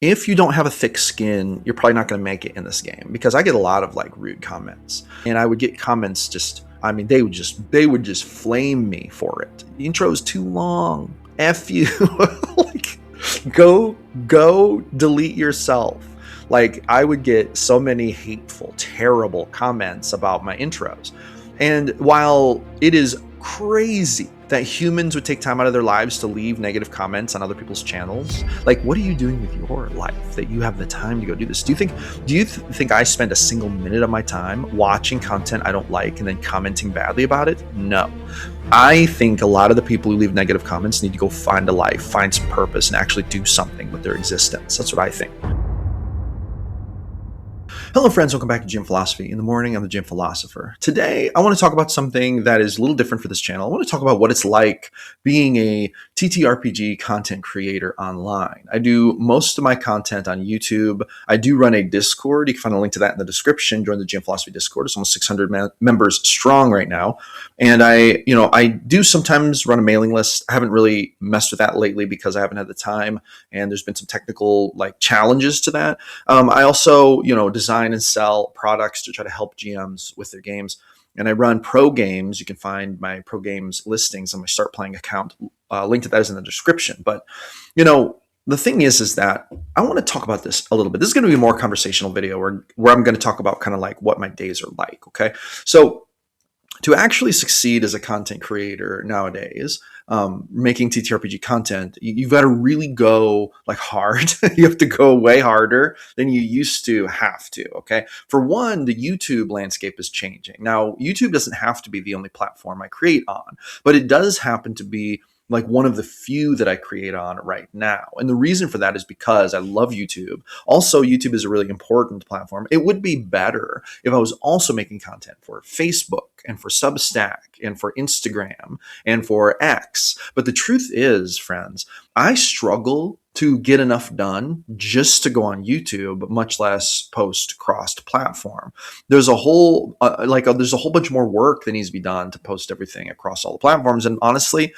if you don't have a thick skin, you're probably not going to make it in this game, because I get a lot of like rude comments, and I would get comments just, I mean, they would just flame me for it. The intro is too long. F you. Like, go delete yourself. Like, I would get so many hateful, terrible comments about my intros. And while it is crazy that humans would take time out of their lives to leave negative comments on other people's channels, like, what are you doing with your life that you have the time to go do this? Do you think I spend a single minute of my time watching content I don't like and then commenting badly about it? No. I think a lot of the people who leave negative comments need to go find a life, find some purpose, and actually do something with their existence. That's what I think. Hello friends, welcome back to Gym Philosophy. In the morning, I'm the Gym Philosopher. Today, I want to talk about something that is a little different for this channel. I want to talk about what it's like being a TTRPG content creator online. I do most of my content on YouTube. I do run a Discord. You can find a link to that in the description. Join the Gym Philosophy Discord. It's almost 600 members strong right now. And I do sometimes run a mailing list. I haven't really messed with that lately because I haven't had the time, and there's been some technical challenges to that. I also, design and sell products to try to help GMs with their games. And I run pro games. You can find my pro games listings on my Start Playing account. Link to that is in the description. But, the thing is that I want to talk about this a little bit. This is going to be a more conversational video where I'm going to talk about kind of like what my days are like. Okay. So to actually succeed as a content creator nowadays, making TTRPG content, you've got to really go hard. You have to go way harder than you used to have to. Okay. For one, the YouTube landscape is changing. Now, YouTube doesn't have to be the only platform I create on, but it does happen to be one of the few that I create on right now. And the reason for that is because I love YouTube. Also, YouTube is a really important platform. It would be better if I was also making content for Facebook and for Substack and for Instagram and for X. But the truth is, friends, I struggle to get enough done just to go on YouTube, much less post cross-platform. There's a whole there's a whole bunch more work that needs to be done to post everything across all the platforms. And honestly,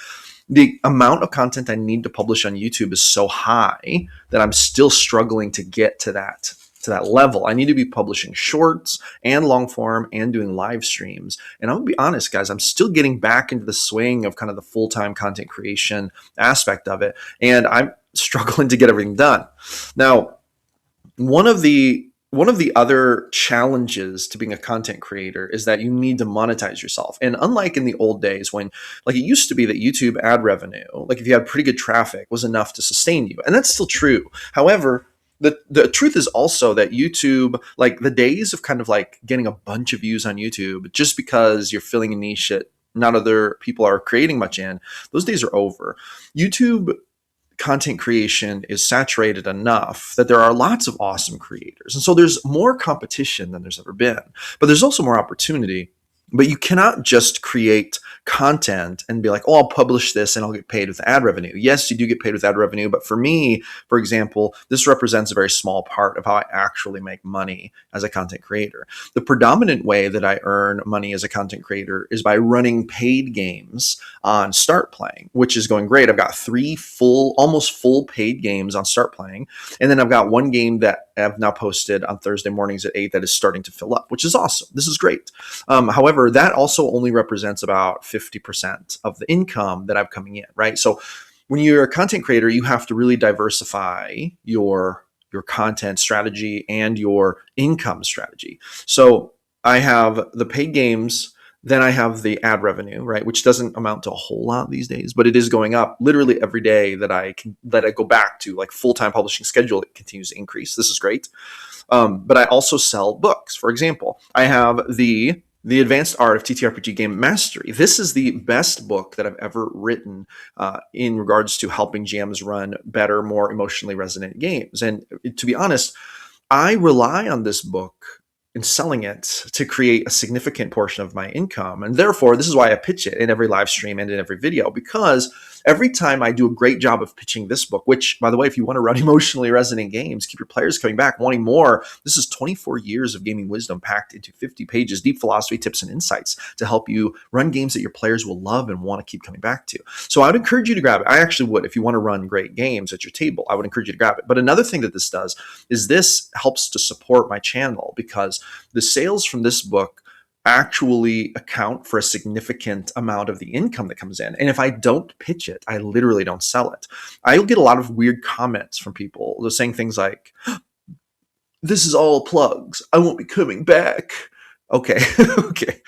the amount of content I need to publish on YouTube is so high that I'm still struggling to get to that level. I need to be publishing shorts and long form and doing live streams. And I'm gonna be honest, guys, I'm still getting back into the swing of kind of the full-time content creation aspect of it. And I'm struggling to get everything done. Now, one of the other challenges to being a content creator is that you need to monetize yourself. And unlike in the old days when it used to be that YouTube ad revenue, if you had pretty good traffic, was enough to sustain you. And that's still true. However, the truth is also that YouTube, the days of kind of getting a bunch of views on YouTube just because you're filling a niche that not other people are creating much in, those days are over. YouTube content creation is saturated enough that there are lots of awesome creators. And so there's more competition than there's ever been, but there's also more opportunity. But you cannot just create content and be like, oh, I'll publish this and I'll get paid with ad revenue. Yes, you do get paid with ad revenue. But for me, for example, this represents a very small part of how I actually make money as a content creator. The predominant way that I earn money as a content creator is by running paid games on Start Playing, which is going great. I've got 3 almost full paid games on Start Playing. And then I've got one game that I've now posted on Thursday mornings at 8 that is starting to fill up, which is awesome. This is great. However, that also only represents about 50% of the income that I'm coming in, right? So when you're a content creator, you have to really diversify your content strategy and your income strategy. So I have the paid games, then I have the ad revenue, right, which doesn't amount to a whole lot these days, but it is going up literally every day that I go back to full-time publishing schedule. It continues to increase. This is great. But I also sell books. For example, I have the Advanced Art of TTRPG Game Mastery. This is the best book that I've ever written in regards to helping GMs run better, more emotionally resonant games. And to be honest, I rely on this book in selling it to create a significant portion of my income. And therefore, this is why I pitch it in every live stream and in every video, because every time I do a great job of pitching this book, which, by the way, if you want to run emotionally resonant games, keep your players coming back, wanting more, this is 24 years of gaming wisdom packed into 50 pages, deep philosophy, tips, and insights to help you run games that your players will love and want to keep coming back to. So I would encourage you to grab it. I actually would. If you want to run great games at your table, I would encourage you to grab it. But another thing that this does is this helps to support my channel, because the sales from this book actually account for a significant amount of the income that comes in. And if I don't pitch it, I literally don't sell it. I'll get a lot of weird comments from people. They're saying things like, this is all plugs, I won't be coming back. Okay. Okay.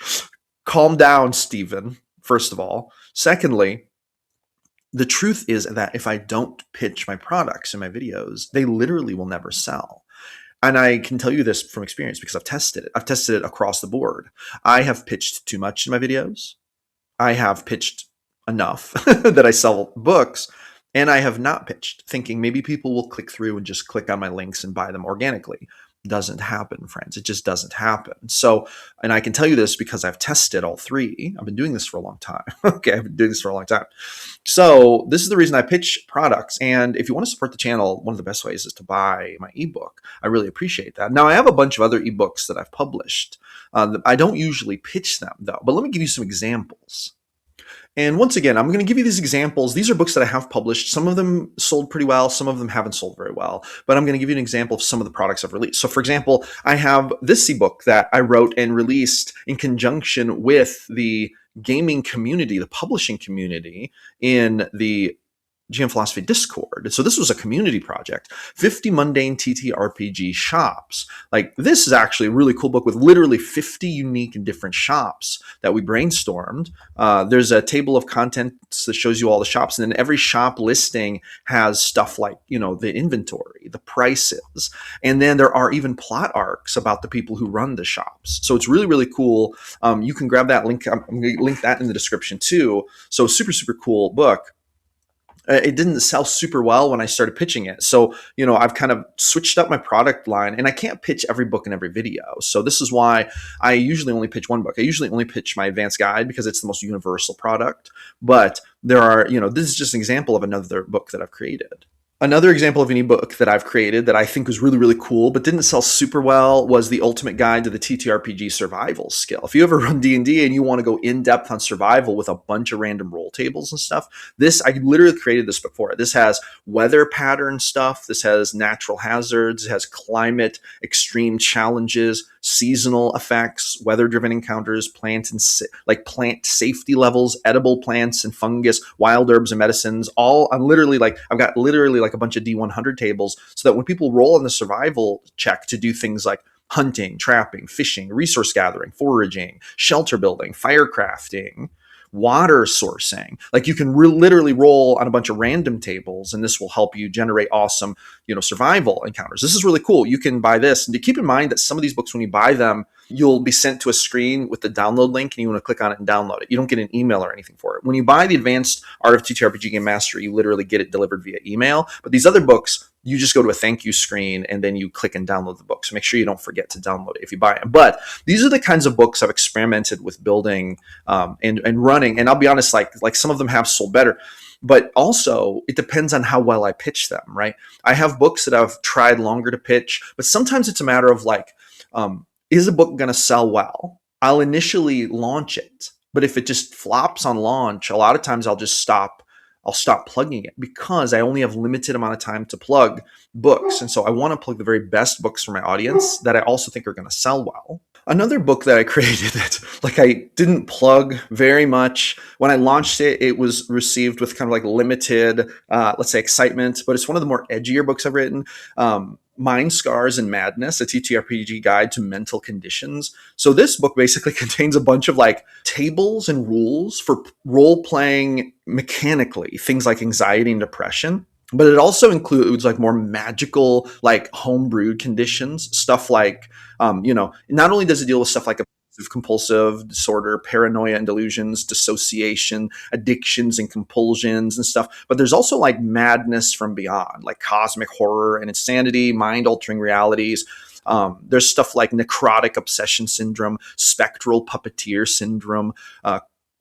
Calm down, Stephen, first of all. Secondly, the truth is that if I don't pitch my products in my videos, they literally will never sell. And I can tell you this from experience because I've tested it. I've tested it across the board. I have pitched too much in my videos. I have pitched enough that I sell books. And I have not pitched, thinking maybe people will click through and just click on my links and buy them organically. Doesn't happen, friends. It just doesn't happen. So, and I can tell you this because I've tested all three. I've been doing this for a long time. Okay, I've been doing this for a long time. So this is the reason I pitch products. And if you want to support the channel, one of the best ways is to buy my ebook. I really appreciate that. Now, I have a bunch of other ebooks that I've published. I don't usually pitch them, though. But let me give you some examples. And once again, I'm going to give you these examples. These are books that I have published. Some of them sold pretty well. Some of them haven't sold very well. But I'm going to give you an example of some of the products I've released. So for example, I have this ebook that I wrote and released in conjunction with the gaming community, the publishing community in the GM Philosophy Discord. So this was a community project, 50 mundane TTRPG shops. Like, this is actually a really cool book with literally 50 unique and different shops that we brainstormed. There's a table of contents that shows you all the shops. And then every shop listing has stuff like, you know, the inventory, the prices. And then there are even plot arcs about the people who run the shops. So it's really, really cool. You can grab that link. I'm going to link that in the description too. So super, super cool book. It didn't sell super well when I started pitching it. So, you know, I've kind of switched up my product line, and I can't pitch every book in every video. So this is why I usually only pitch one book. I usually only pitch my advanced guide because it's the most universal product. But there are, you know, this is just an example of another book that I've created. Another example of an ebook that I've created that I think was really, really cool, but didn't sell super well, was the Ultimate Guide to the TTRPG Survival Skill. If you ever run D&D and you want to go in depth on survival with a bunch of random roll tables and stuff, I literally created this book for it. This has weather pattern stuff. This has natural hazards. It has climate, extreme challenges, seasonal effects, weather-driven encounters, plant safety levels, edible plants and fungus, wild herbs and medicines. I've got literally like a bunch of D100 tables, so that when people roll on the survival check to do things like hunting, trapping, fishing, resource gathering, foraging, shelter building, fire crafting, water sourcing, like, you can literally roll on a bunch of random tables, and this will help you generate awesome, you know, survival encounters. This is really cool. You can buy this, and to keep in mind that some of these books, when you buy them, you'll be sent to a screen with the download link, and you want to click on it and download it. You don't get an email or anything for it. When you buy the Advanced Art of TTRPG Game Mastery, you literally get it delivered via email. But these other books, you just go to a thank you screen, and then you click and download the book. So make sure you don't forget to download it if you buy it. But these are the kinds of books I've experimented with building and running. And I'll be honest, like some of them have sold better. But also, it depends on how well I pitch them, right? I have books that I've tried longer to pitch, but sometimes it's a matter of like, is a book going to sell well? I'll initially launch it, but if it just flops on launch, a lot of times I'll stop plugging it, because I only have limited amount of time to plug books. And so I want to plug the very best books for my audience that I also think are going to sell well. Another book that I created that I didn't plug very much. When I launched it, it was received with kind of like limited, let's say, excitement, but it's one of the more edgier books I've written. Mind, Scars, and Madness, a TTRPG guide to mental conditions. So this book basically contains a bunch of like tables and rules for role-playing mechanically, things like anxiety and depression. But it also includes like more magical, like homebrewed conditions, stuff like, not only does it deal with stuff like compulsive disorder, paranoia and delusions, dissociation, addictions and compulsions and stuff. But there's also like madness from beyond, like cosmic horror and insanity, mind-altering realities. There's stuff like necrotic obsession syndrome, spectral puppeteer syndrome,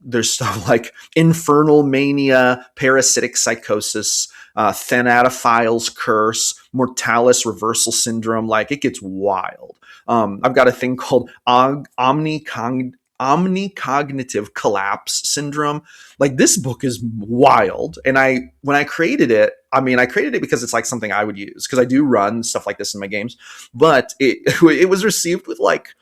There's stuff like infernal mania, parasitic psychosis, thanatophile's curse, mortalis reversal syndrome. Like, it gets wild. I've got a thing called omnicognitive collapse syndrome. Like, this book is wild. And when I created it, I created it because it's like something I would use, because I do run stuff like this in my games, but it was received with like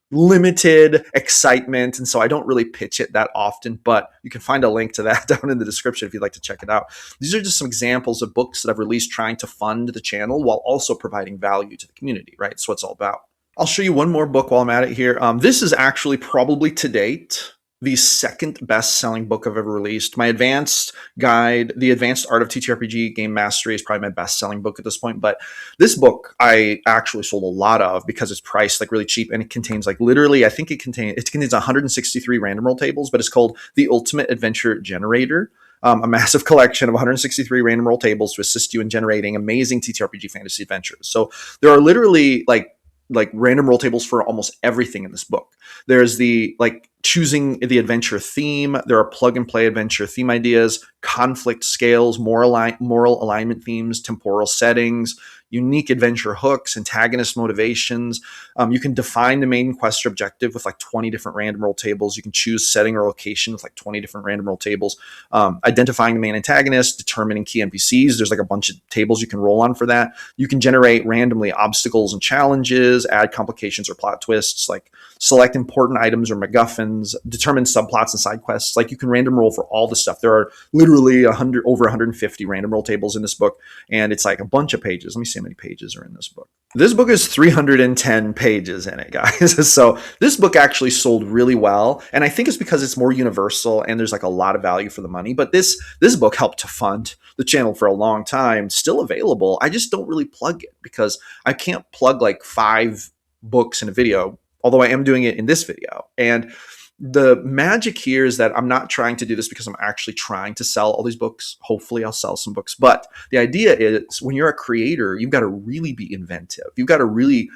limited excitement. And so I don't really pitch it that often, but you can find a link to that down in the description if you'd like to check it out. These are just some examples of books that I've released trying to fund the channel while also providing value to the community, right? That's what it's all about. I'll show you one more book while I'm at it here. This is actually probably to date the second best-selling book I've ever released. My advanced guide, The Advanced Art of TTRPG Game Mastery, is probably my best-selling book at this point. But this book I actually sold a lot of because it's priced like really cheap, and it contains like literally, I think it contains 163 random roll tables, but it's called The Ultimate Adventure Generator. A massive collection of 163 random roll tables to assist you in generating amazing TTRPG fantasy adventures. So there are literally like random roll tables for almost everything in this book. There's the choosing the adventure theme. There are plug and play adventure theme ideas, conflict scales, moral alignment themes, temporal settings, unique adventure hooks, antagonist motivations. You can define the main quest or objective with like 20 different random roll tables. You can choose setting or location with like 20 different random roll tables. Identifying the main antagonist, determining key NPCs. There's like a bunch of tables you can roll on for that. You can generate randomly obstacles and challenges, add complications or plot twists, like select important items or MacGuffins, determine subplots and side quests. Like, you can random roll for all the stuff. There are literally over 150 random roll tables in this book, and it's like a bunch of pages. Let me see how many pages are in this book. This book is 310 pages in it, guys. So this book actually sold really well, and I think it's because it's more universal and there's like a lot of value for the money. But this book helped to fund the channel for a long time. Still available. I just don't really plug it because I can't plug like 5 books in a video, although I am doing it in this video. And the magic here is that I'm not trying to do this because I'm actually trying to sell all these books. Hopefully I'll sell some books. But the idea is, when you're a creator, you've got to really be inventive. You've got to really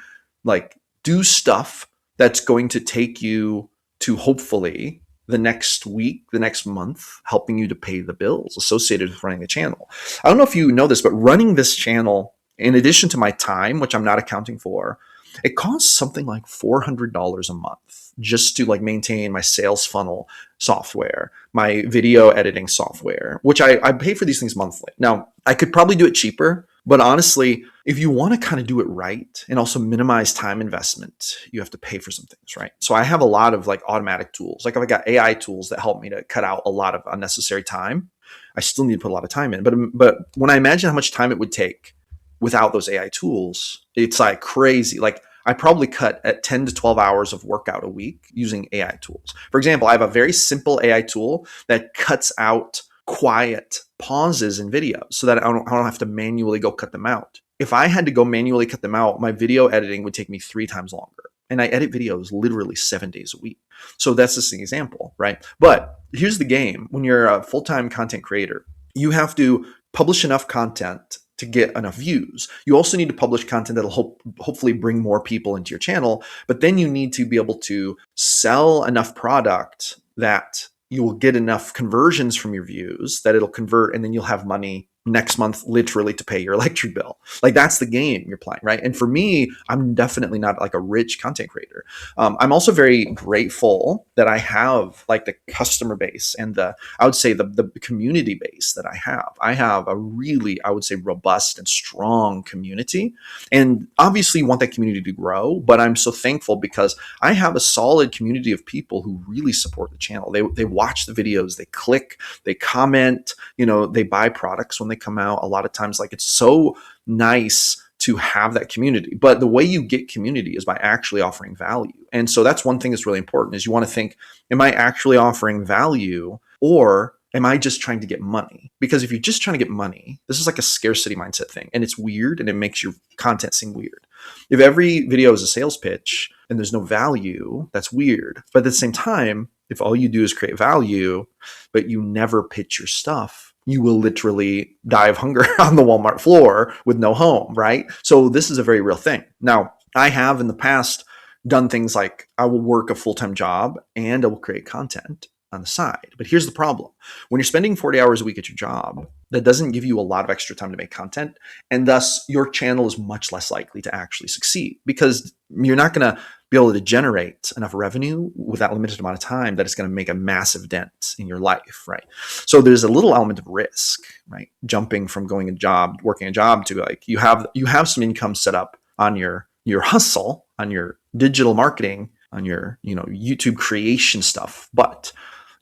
do stuff that's going to take you to hopefully the next week, the next month, helping you to pay the bills associated with running the channel. I don't know if you know this, but running this channel, in addition to my time, which I'm not accounting for, it costs something like $400 a month just to maintain my sales funnel software, my video editing software, which I pay for these things monthly. Now, I could probably do it cheaper, but honestly, if you want to kind of do it right and also minimize time investment, you have to pay for some things, right? So I have a lot of automatic tools. I've got AI tools that help me to cut out a lot of unnecessary time. I still need to put a lot of time in, but when I imagine how much time it would take without those AI tools, it's like crazy. I probably cut at 10 to 12 hours of workout a week using AI tools. For example, I have a very simple AI tool that cuts out quiet pauses in videos so that I don't have to manually go cut them out. If I had to go manually cut them out, my video editing would take me 3 times longer. And I edit videos literally 7 days a week. So that's just an example, right? But here's the game. When you're a full-time content creator, you have to publish enough content to get enough views. You also need to publish content that'll hopefully bring more people into your channel, but then you need to be able to sell enough product that you will get enough conversions from your views that it'll convert, and then you'll have money next month literally to pay your electric bill. That's the game you're playing, right? And for me, I'm definitely not a rich content creator. I'm also very grateful that I have the customer base and I would say the community base that I have. I have a really, I would say, robust and strong community, and obviously you want that community to grow, but I'm so thankful because I have a solid community of people who really support the channel. They watch the videos, they click, they comment, they buy products when they come out. A lot of times, it's so nice to have that community. But the way you get community is by actually offering value. And so that's one thing that's really important, is you want to think, am I actually offering value, or am I just trying to get money? Because if you're just trying to get money, this is like a scarcity mindset thing, and it's weird, and it makes your content seem weird. If every video is a sales pitch and there's no value, that's weird. But at the same time, if all you do is create value, but you never pitch your stuff, you will literally die of hunger on the Walmart floor with no home, right? So this is a very real thing. Now, I have in the past done things like I will work a full-time job and I will create content. on the side. But here's the problem. When you're spending 40 hours a week at your job, that doesn't give you a lot of extra time to make content. And thus, your channel is much less likely to actually succeed because you're not going to be able to generate enough revenue with that limited amount of time that it's going to make a massive dent in your life, right? So there's a little element of risk, right? Jumping from working a job to like you have some income set up on your hustle, on your digital marketing, on your YouTube creation stuff, but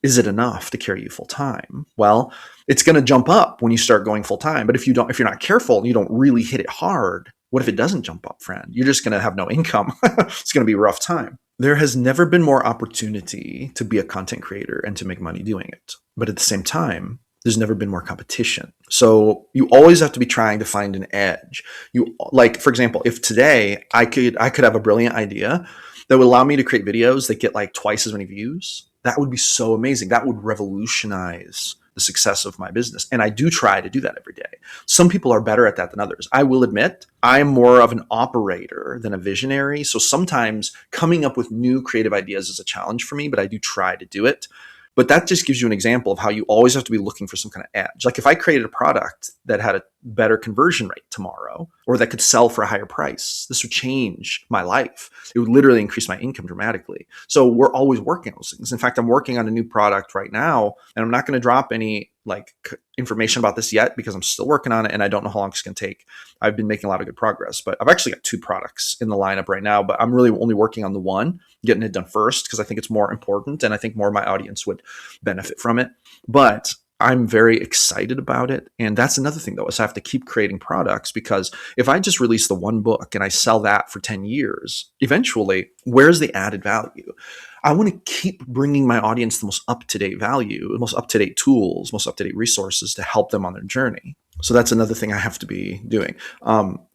is it enough to carry you full time? Well, it's going to jump up when you start going full time. But if you're not careful and you don't really hit it hard, what if it doesn't jump up, friend? You're just going to have no income. It's going to be a rough time. There has never been more opportunity to be a content creator and to make money doing it. But at the same time, there's never been more competition. So you always have to be trying to find an edge. For example, if today I could have a brilliant idea that would allow me to create videos that get like twice as many views, that would be so amazing. That would revolutionize the success of my business. And I do try to do that every day. Some people are better at that than others. I will admit, I'm more of an operator than a visionary. So sometimes coming up with new creative ideas is a challenge for me, but I do try to do it. But that just gives you an example of how you always have to be looking for some kind of edge. Like if I created a product that had a better conversion rate tomorrow, or that could sell for a higher price, this would change my life. It would literally increase my income dramatically. So we're always working on those things. In fact, I'm working on a new product right now, and I'm not going to drop any information about this yet because I'm still working on it and I don't know how long it's going to take. I've been making a lot of good progress, but I've actually got 2 products in the lineup right now, but I'm really only working on the one, getting it done first because I think it's more important and I think more of my audience would benefit from it. But I'm very excited about it. And that's another thing though, is I have to keep creating products, because if I just release the one book and I sell that for 10 years, eventually, where's the added value? I want to keep bringing my audience the most up-to-date value, the most up-to-date tools, most up-to-date resources to help them on their journey. So that's another thing I have to be doing.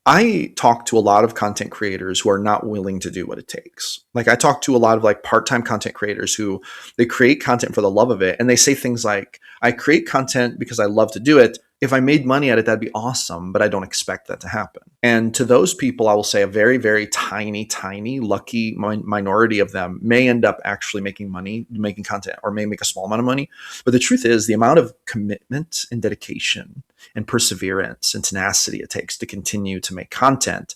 I talk to a lot of content creators who are not willing to do what it takes. Like I talk to a lot of part-time content creators who they create content for the love of it. And they say things like, I create content because I love to do it. If I made money at it, that'd be awesome, but I don't expect that to happen. And to those people, I will say a very, very tiny, lucky minority of them may end up actually making money, making content, or may make a small amount of money. But the truth is the amount of commitment and dedication and perseverance and tenacity it takes to continue to make content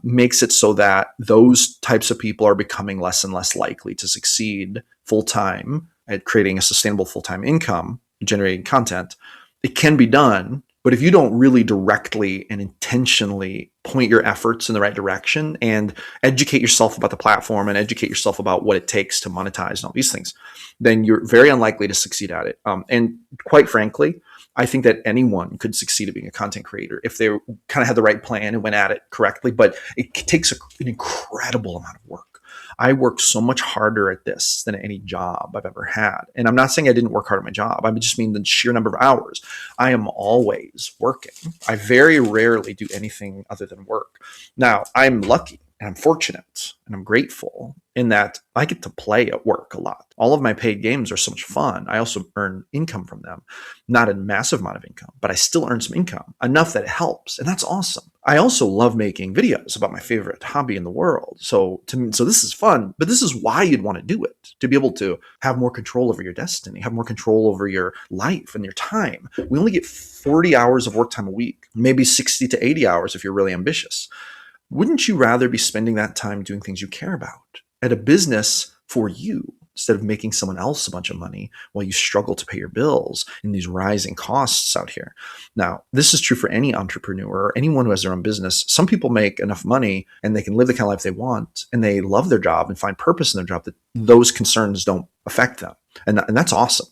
makes it so that those types of people are becoming less and less likely to succeed full-time at creating a sustainable full-time income, generating content. It can be done, but if you don't really directly and intentionally point your efforts in the right direction and educate yourself about the platform and educate yourself about what it takes to monetize and all these things, then you're very unlikely to succeed at it. And quite frankly, I think that anyone could succeed at being a content creator if they kind of had the right plan and went at it correctly, but it takes an incredible amount of work. I work so much harder at this than any job I've ever had. And I'm not saying I didn't work hard at my job. I just mean the sheer number of hours. I am always working. I very rarely do anything other than work. Now, I'm lucky and I'm fortunate and I'm grateful in that I get to play at work a lot. All of my paid games are so much fun. I also earn income from them. Not a massive amount of income, but I still earn some income, enough that it helps. And that's awesome. I also love making videos about my favorite hobby in the world. So this is fun, but this is why you'd want to do it, to be able to have more control over your destiny, have more control over your life and your time. We only get 40 hours of work time a week, maybe 60 to 80 hours if you're really ambitious. Wouldn't you rather be spending that time doing things you care about at a business for you, instead of making someone else a bunch of money while you struggle to pay your bills in these rising costs out here? Now, this is true for any entrepreneur or anyone who has their own business. Some people make enough money and they can live the kind of life they want and they love their job and find purpose in their job that those concerns don't affect them. And that's awesome.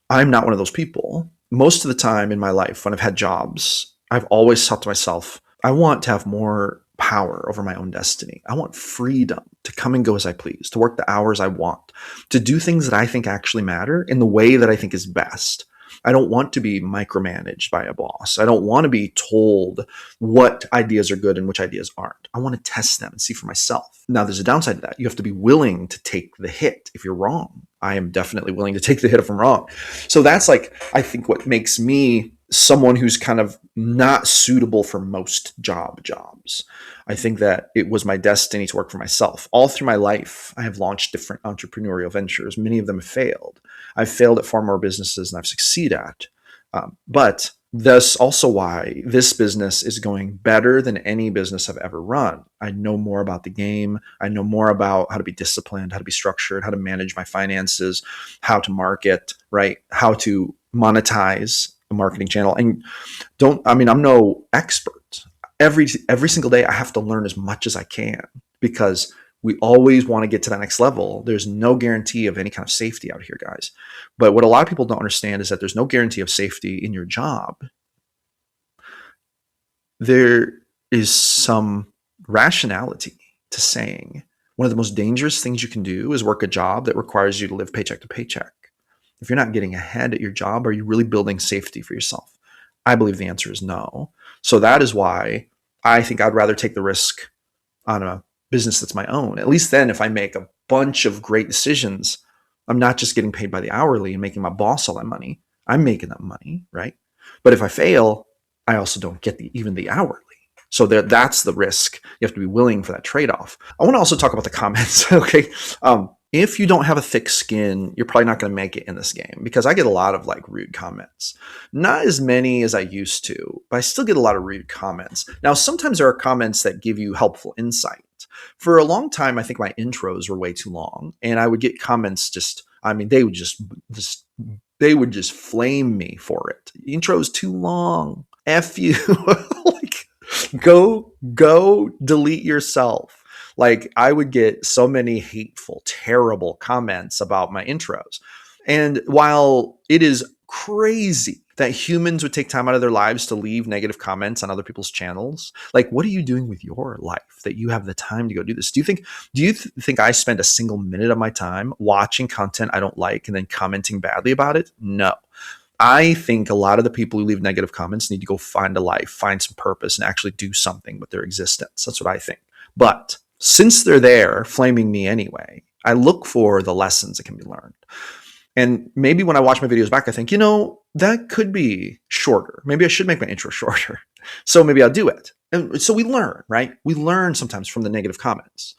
I'm not one of those people. Most of the time in my life when I've had jobs, I've always thought to myself, I want to have more power over my own destiny. I want freedom to come and go as I please, to work the hours I want, to do things that I think actually matter in the way that I think is best. I don't want to be micromanaged by a boss. I don't want to be told what ideas are good and which ideas aren't. I want to test them and see for myself. Now, there's a downside to that. You have to be willing to take the hit if you're wrong. I am definitely willing to take the hit if I'm wrong. So that's I think what makes me someone who's kind of not suitable for most jobs. I think that it was my destiny to work for myself. All through my life, I have launched different entrepreneurial ventures. Many of them have failed. I've failed at far more businesses than I've succeeded at. But that's also why this business is going better than any business I've ever run. I know more about the game. I know more about how to be disciplined, how to be structured, how to manage my finances, how to market, right? How to monetize a marketing channel. And I'm no expert. Every single day I have to learn as much as I can because we always want to get to that next level. There's no guarantee of any kind of safety out here, guys. But what a lot of people don't understand is that there's no guarantee of safety in your job. There is some rationality to saying one of the most dangerous things you can do is work a job that requires you to live paycheck to paycheck. If you're not getting ahead at your job, are you really building safety for yourself? I believe the answer is no. So that is why I think I'd rather take the risk on a business that's my own. At least then, if I make a bunch of great decisions, I'm not just getting paid by the hourly and making my boss all that money. I'm making that money, right? But if I fail, I also don't get even the hourly. So that's the risk. You have to be willing for that trade-off. I want to also talk about the comments. Okay. If you don't have a thick skin, you're probably not going to make it in this game because I get a lot of like rude comments. Not as many as I used to, but I still get a lot of rude comments. Now, sometimes there are comments that give you helpful insight. For a long time, I think my intros were way too long, and I would get comments they would just flame me for it. The intro's too long. F you. Like, go delete yourself. Like, I would get so many hateful, terrible comments about my intros. And while it is crazy that humans would take time out of their lives to leave negative comments on other people's channels, like, what are you doing with your life that you have the time to go do this? Do you think I spend a single minute of my time watching content I don't like and then commenting badly about it? No. I think a lot of the people who leave negative comments need to go find a life, find some purpose, and actually do something with their existence. That's what I think. But since they're there flaming me anyway, I look for the lessons that can be learned. And maybe when I watch my videos back, I think, that could be shorter. Maybe I should make my intro shorter. So maybe I'll do it. And so we learn, right? We learn sometimes from the negative comments.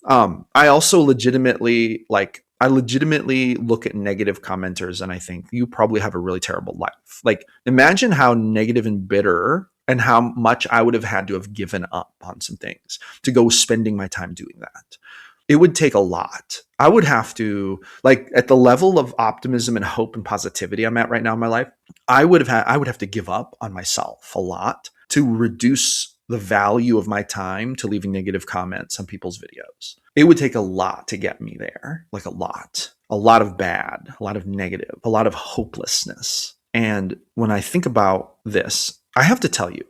I also legitimately look at negative commenters and I think you probably have a really terrible life. Like, imagine how negative and bitter and how much I would have had to have given up on some things to go spending my time doing that. It would take a lot. I would have to, like, at the level of optimism and hope and positivity I'm at right now in my life, I would have to give up on myself a lot to reduce the value of my time to leaving negative comments on people's videos. It would take a lot to get me there, like a lot of bad, a lot of negative, a lot of hopelessness. And when I think about this, I have to tell you,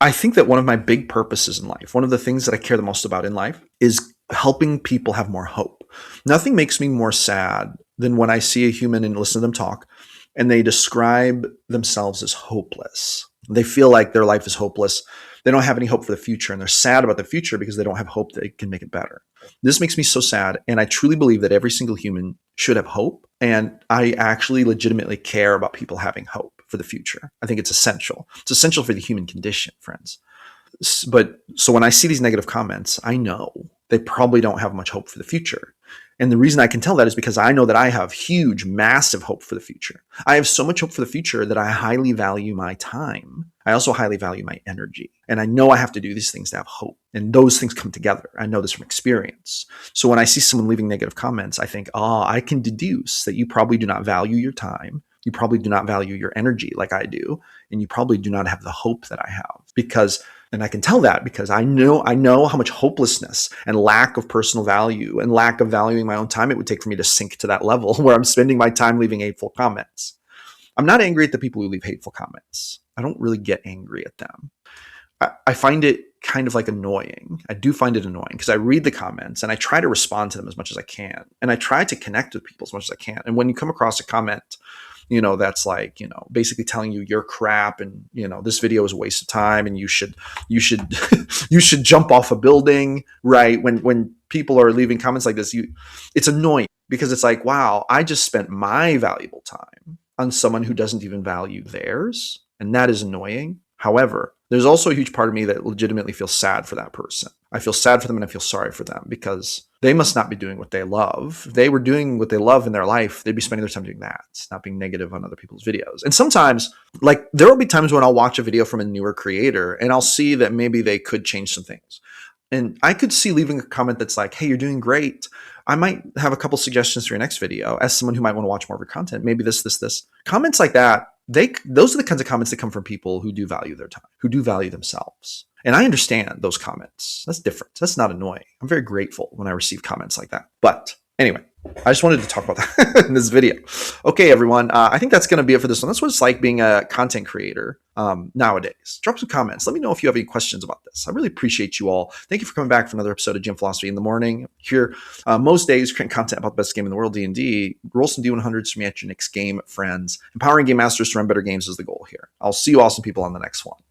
I think that one of my big purposes in life, one of the things that I care the most about in life is helping people have more hope. Nothing makes me more sad than when I see a human and listen to them talk and they describe themselves as hopeless. They feel like their life is hopeless. They don't have any hope for the future, and they're sad about the future because they don't have hope that it can make it better. This makes me so sad, and I truly believe that every single human should have hope, and I actually legitimately care about people having hope for the future. I think it's essential. It's essential for the human condition, friends. But so when I see these negative comments, I know they probably don't have much hope for the future. And the reason I can tell that is because I know that I have huge, massive hope for the future. I have so much hope for the future that I highly value my time. I also highly value my energy. And I know I have to do these things to have hope. And those things come together. I know this from experience. So when I see someone leaving negative comments, I think, I can deduce that you probably do not value your time. You probably do not value your energy like I do. And you probably do not have the hope that I have. And I can tell that because I know how much hopelessness and lack of personal value and lack of valuing my own time it would take for me to sink to that level where I'm spending my time leaving hateful comments. I'm not angry at the people who leave hateful comments. I don't really get angry at them. I find it kind of like annoying. I do find it annoying because I read the comments and I try to respond to them as much as I can. And I try to connect with people as much as I can. And when you come across a comment, that's like, basically telling you you're crap and, this video is a waste of time and you should you should jump off a building, right? When people are leaving comments like this, it's annoying because it's like, wow, I just spent my valuable time on someone who doesn't even value theirs. And that is annoying. However, there's also a huge part of me that legitimately feels sad for that person. I feel sad for them and I feel sorry for them because they must not be doing what they love. If they were doing what they love in their life, they'd be spending their time doing that, not being negative on other people's videos. And sometimes, like, there will be times when I'll watch a video from a newer creator and I'll see that maybe they could change some things. And I could see leaving a comment that's like, hey, you're doing great. I might have a couple suggestions for your next video as someone who might want to watch more of your content. Maybe this. Comments like that, those are the kinds of comments that come from people who do value their time, who do value themselves. And I understand those comments. That's different. That's not annoying. I'm very grateful when I receive comments like that. But anyway, I just wanted to talk about that in this video. Okay, everyone. I think that's going to be it for this one. That's what it's like being a content creator nowadays. Drop some comments. Let me know if you have any questions about this. I really appreciate you all. Thank you for coming back for another episode of Gym Philosophy in the Morning. Here, most days, creating content about the best game in the world, D&D. Roll some D100s for me at your next game, friends. Empowering game masters to run better games is the goal here. I'll see you awesome people on the next one.